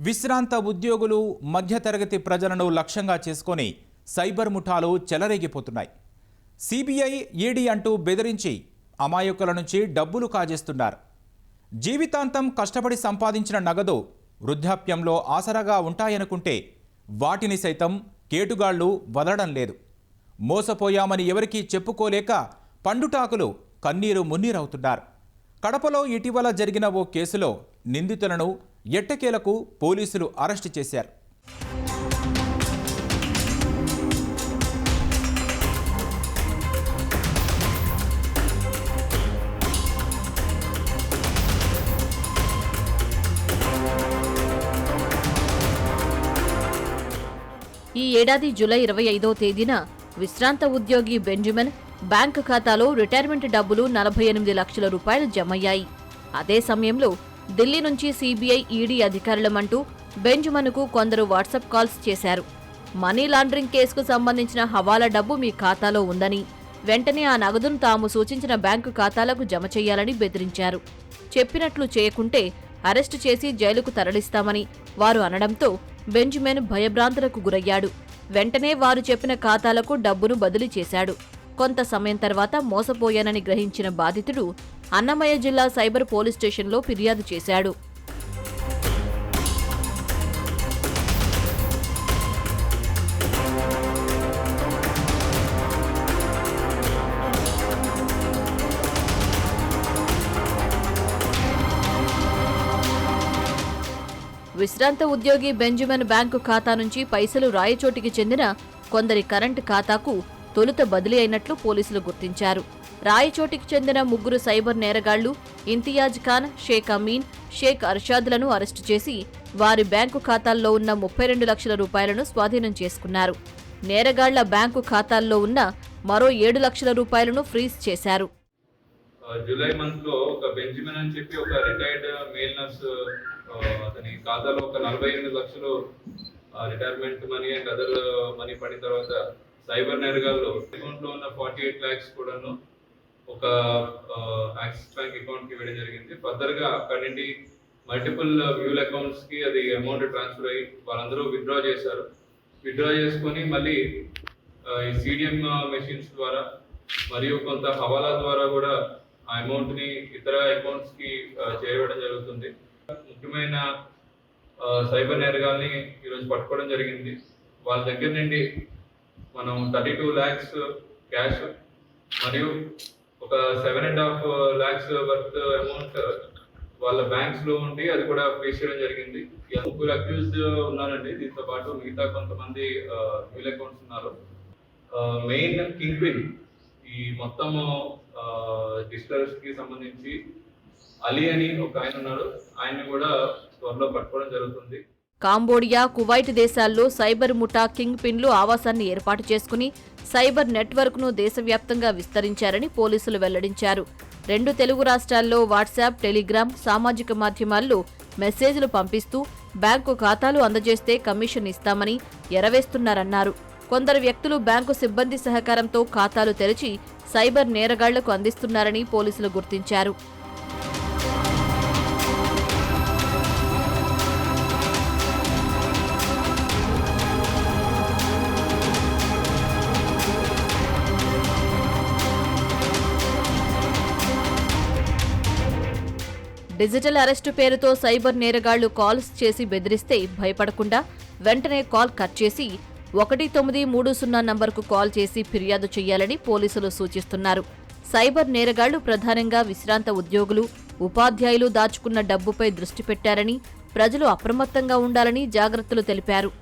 విశ్రాంత ఉద్యోగులు మధ్యతరగతి ప్రజలను లక్ష్యంగా చేసుకొని సైబర్ ముఠాలు చెలరేగిపోతున్నాయి. సిబిఐ, ఈడీ అంటూ బెదిరించి అమాయకుల నుంచి డబ్బులు కాజేస్తున్నారు. జీవితాంతం కష్టపడి సంపాదించిన నగదు వృద్ధాప్యంలో ఆసరాగా ఉంటాయనుకుంటే వాటిని సైతం కేటుగాళ్లు వదలడం లేదు. మోసపోయామని ఎవరికీ చెప్పుకోలేక పండుటాకులు కన్నీరు మున్నీరవుతున్నారు. కడపలో ఇటీవల జరిగిన ఓ కేసులో నిందితులను ఎట్టకేలకు పోలీసులు అరెస్టు చేశారు. ఈ ఏడాది జూలై 25వ తేదీన విశ్రాంత ఉద్యోగి బెంజమిన్ బ్యాంకు ఖాతాలో రిటైర్మెంట్ డబ్బులు 48 లక్షల రూపాయలు జమయ్యాయి. అదే సమయంలో ఢిల్లీ నుంచి సిబిఐ, ఈడీ అధికారులమంటూ బెంజమిన్కు కొందరు వాట్సాప్ కాల్స్ చేశారు. మనీ లాండరింగ్ కేసుకు సంబంధించిన హవాలా డబ్బు మీ ఖాతాలో ఉందని, వెంటనే ఆ నగదును తాము సూచించిన బ్యాంకు ఖాతాలకు జమ చేయాలని బెదిరించారు. చెప్పినట్లు చేయకుంటే అరెస్టు చేసి జైలుకు తరలిస్తామని వారు అనడంతో బెంజమిన్ భయభ్రాంతులకు గురయ్యాడు. వెంటనే వారు చెప్పిన ఖాతాలకు డబ్బును బదిలీ చేశాడు. కొంత సమయం తర్వాత మోసపోయానని గ్రహించిన బాధితుడు అన్నమయ్య జిల్లా సైబర్ పోలీస్ స్టేషన్లో ఫిర్యాదు చేశాడు. విశ్రాంత ఉద్యోగి బెంజమిన్ బ్యాంకు ఖాతా నుంచి పైసలు రాయచోటికి చెందిన కొందరి కరెంటు ఖాతాకు తొలుత బదిలీ అయినట్లు పోలీసులు గుర్తించారు. రాయచోటికి చెందిన 3 సైబర్ నేరగాళ్లు ఇంతియాజ్ ఖాన్, షేక్ అమీన్, షేక్ అర్షాద్లను అరెస్టు చేసి వారి బ్యాంకు ఖాతాల్లో ఉన్న 32 లక్షల రూపాయలను స్వాధీనం చేసుకున్నారు. నేరగాళ్ల బ్యాంకు ఖాతాల్లో ఉన్న మరో 7 లక్షల రూపాయలను ఫ్రీజ్ చేశారు. జూలై మంత్ లో ఒక బెంజమిన్ అని చెప్పి ఒక రిటైర్డ్ మేల్ నర్స్ అతని ఖాతాలో ఒక 48 లక్షలు retirement money and other money పడిన తర్వాత సైబర్ నేరగాళ్ళు అకౌంట్ లో ఉన్న 48 lakhs కూడాను ఒక యాక్సిస్ బ్యాంక్ అకౌంట్ కి వేయడం జరిగింది. ఫర్దర్ గా అక్కడి నుండి మల్టిపుల్ వ్యూల్ అకౌంట్స్ కి అది అమౌంట్ ట్రాన్స్ఫర్ అయ్యి వాళ్ళందరూ విత్డ్రా చేశారు. విత్డ్రా చేసుకొని మళ్ళీ ఈ సిడిఎం మెషిన్స్ ద్వారా మరియు కొంత హవాలా ద్వారా కూడా ఆ అమౌంట్ ని ఇతర అకౌంట్స్ కి చేరవేయడం జరుగుతుంది. ముఖ్యమైన సైబర్ నేరగాల్ని ఈరోజు పట్టుకోవడం జరిగింది. వాళ్ళ దగ్గర నుండి మనం 32 lakhs క్యాష్ మరియు ఒక 7.5 lakhs వర్త్ అమౌంట్ వాళ్ళ బ్యాంక్స్ లో ఉండి అది కూడా ఫ్రీజ్ చేయడం జరిగింది. 3 అక్యూజ్డ్ ఉన్నారండి. దీంతో పాటు మిగతా కొంతమంది వీల్ అకౌంట్స్ ఉన్నారు. మెయిన్ కింగ్ పిన్ ఈ మొత్తం డిజిటల్స్ కి సంబంధించి అలీ అని ఒక ఆయన ఉన్నారు. ఆయన్ని కూడా త్వరలో పట్టుకోవడం జరుగుతుంది. కాంబోడియా, కువైట్ దేశాల్లో సైబర్ ముఠా కింగ్ పిన్లు ఆవాసాన్ని ఏర్పాటు చేసుకుని సైబర్ నెట్వర్క్ను దేశవ్యాప్తంగా విస్తరించారని పోలీసులు వెల్లడించారు. 2 తెలుగు రాష్ట్రాల్లో వాట్సాప్, టెలిగ్రామ్, సామాజిక మాధ్యమాల్లో మెసేజ్లు పంపిస్తూ బ్యాంకు ఖాతాలు అందజేస్తే కమిషన్ ఇస్తామని ఎరవేస్తున్నారన్నారు. కొందరు వ్యక్తులు బ్యాంకు సిబ్బంది సహకారంతో ఖాతాలు తెరిచి సైబర్ నేరగాళ్లకు అందిస్తున్నారని పోలీసులు గుర్తించారు. డిజిటల్ అరెస్టు పేరుతో సైబర్ నేరగాళ్లు కాల్స్ చేసి బెదిరిస్తే భయపడకుండా వెంటనే కాల్ కట్ చేసి 1930 నంబర్కు కాల్ చేసి ఫిర్యాదు చేయాలని పోలీసులు సూచిస్తున్నారు. సైబర్ నేరగాళ్లు ప్రధానంగా విశ్రాంత ఉద్యోగులు, ఉపాధ్యాయులు దాచుకున్న డబ్బుపై దృష్టి పెట్టారని, ప్రజలు అప్రమత్తంగా ఉండాలని జాగ్రత్తలు తెలిపారు.